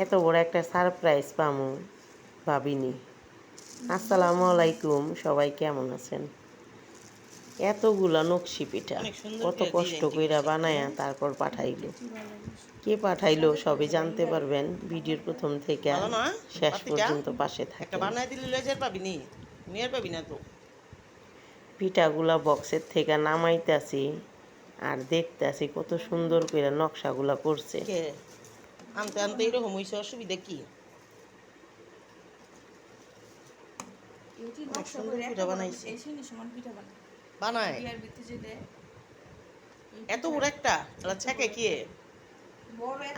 এত বড় একটা সারপ্রাইজ পামু ভাবিনি। আসসালামু আলাইকুম, সবাই কেমন আছেন? এতগুলা নকশি পিঠা কত কষ্ট কইরা বানায়া তারপর পাঠাইলো। কে পাঠাইলো সবই জানতে পারবেন ভিডিওর প্রথম থেকে শেষ পর্যন্ত পাশে থাকেন। পিঠাগুলা বক্সের থেকে নামাইতেছি আর দেখতেছি কত সুন্দর করে নকশাগুলা করছে। আনতে আনতে এরকম হয়েছে, অসুবিধা কি? বানায় এত বড় একটা ছেঁকে কি?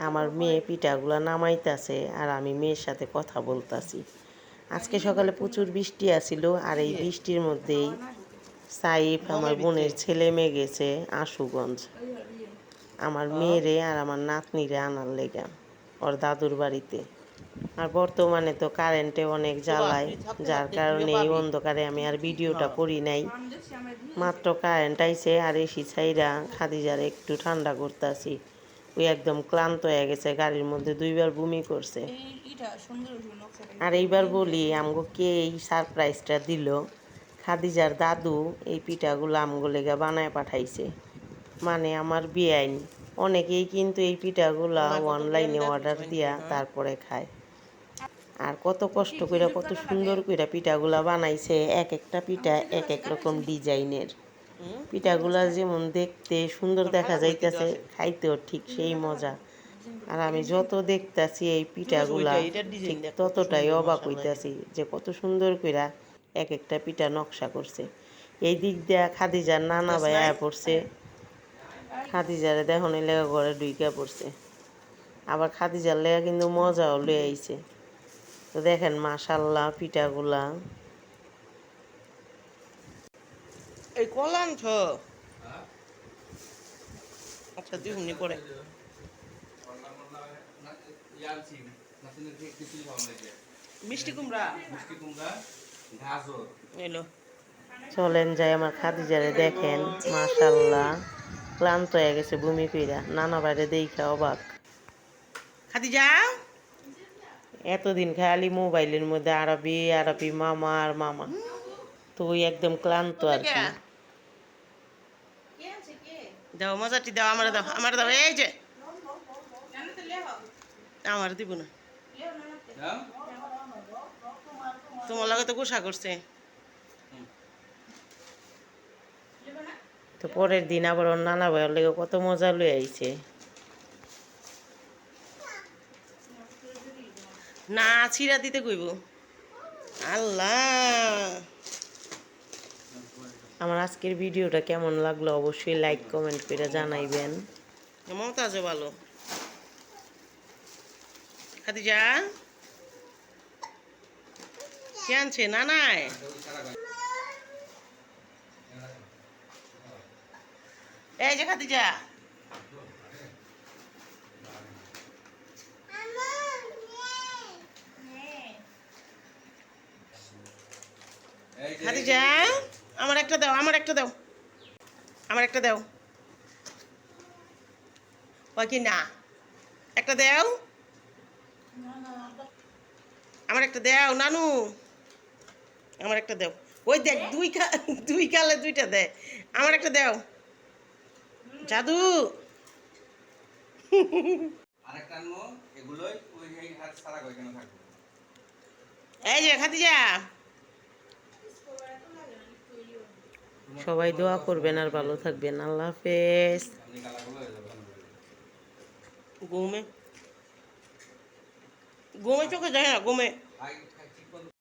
আমার মেয়ে পিঠাগুলা নামাইতেছে আর আমি মেয়ের সাথে কথা বলতাছি। আজকে সকালে প্রচুর বৃষ্টি আসিল আর এই বৃষ্টির মধ্যেই সাইফ আমার বোনের ছেলে মেয়ে গেছে আশুগঞ্জ আমার মেয়েরে আর আমার নাতনিরে আনার লেগা ওর দাদুর বাড়িতে। আর বর্তমানে তো কারেন্টে অনেক জ্বালায়, যার কারণে এই অন্ধকারে আমি আর ভিডিওটা করি নাই। মাত্র কারেন্ট আইছে আর এসি ছাইরা খাদিজারে একটু ঠান্ডা করতেছি। ওই একদম ক্লান্ত হয়ে গেছে, গাড়ির মধ্যে 2বার বমি করছে। আর এইবার বলি আমগো কে এই সারপ্রাইজটা দিল। খাদিজার দাদু এই পিঠাগুলো আমগো লেগা বানায় পাঠাইছে, মানে আমার বেআইন। অনেকেই কিন্তু এই পিঠাগুলা অনলাইনে অর্ডার দিয়া তারপরে খায়। আর কত কষ্ট কইরা কত সুন্দর কইরা পিঠাগুলা বানাইছে। এক একটা পিঠা এক এক রকম ডিজাইনের। পিঠাগুলা যেমন দেখতে সুন্দর দেখা যাইতেছে, খাইতেও ঠিক সেই মজা। আর আমি যত দেখতাছি এই পিঠাগুলা ঠিক ততটাই অবাক হইতাছি যে কত সুন্দর কইরা এক একটা পিঠা নকশা করছে। এই দিক দিয়া খাদিজার নানা ভাই আয়া পড়ছে। খাদিজারে দেখনের লেগা ঘরে ঢুইকা পড়ছে। আবার খাদিজার লেগা কিন্তু মজাও লয়ে আইছে। তো দেখেন মাশাল্লাহ পিঠাগুলা। এই কলা আনছ? আচ্ছা, 2 মিনিট পরে মিষ্টি কুমড়া এলো। চলেন যাই আমার খাদিজারে দেখেন, মাশাল্লাহ ক্লান্ত হয়ে গেছে বমি কইরা। নানা বাইরে দেখা অবাক। খাদিজা, এতদিন খালি মোবাইলের মধ্যে আরবি আরবি মামা আর মামা, তো ওই একদম ক্লান্ত আর কি। দাও মজাটি দাও, আমার দাও, আমার দাও। এই যে আমার দিব না, তোমার লাগে তো গোসা করছে। তো পরের দিন আবার ওর নানা ভাইয়ের লেগে কত মজা লয়ে আইছে। না ছিঁড়া দিতে কইব। আল্লাহ, আমার আজকের ভিডিওটা কেমন লাগলো অবশ্যই লাইক কমেন্ট করে জানাইবেন। মমতাজ ভালো। খাদিজা কে আনছে? না নাই এই যে খাদিজা, খাদিজা আমার একটা দাও, আমার একটা দাও, আমার একটা দাও। কি না একটা দাও, আমার একটা দাও নানু, আমার একটা দাও। ওই দেখ দুই কালে দুইটা দেয়। আমার একটা দাও জাদু। এই যে খাদিজা, সবাই দোয়া করবেন আর ভালো থাকবেন। আল্লাহ হাফেজ। ঘুমে ঘুমে চোখে যায় না, ঘুমে।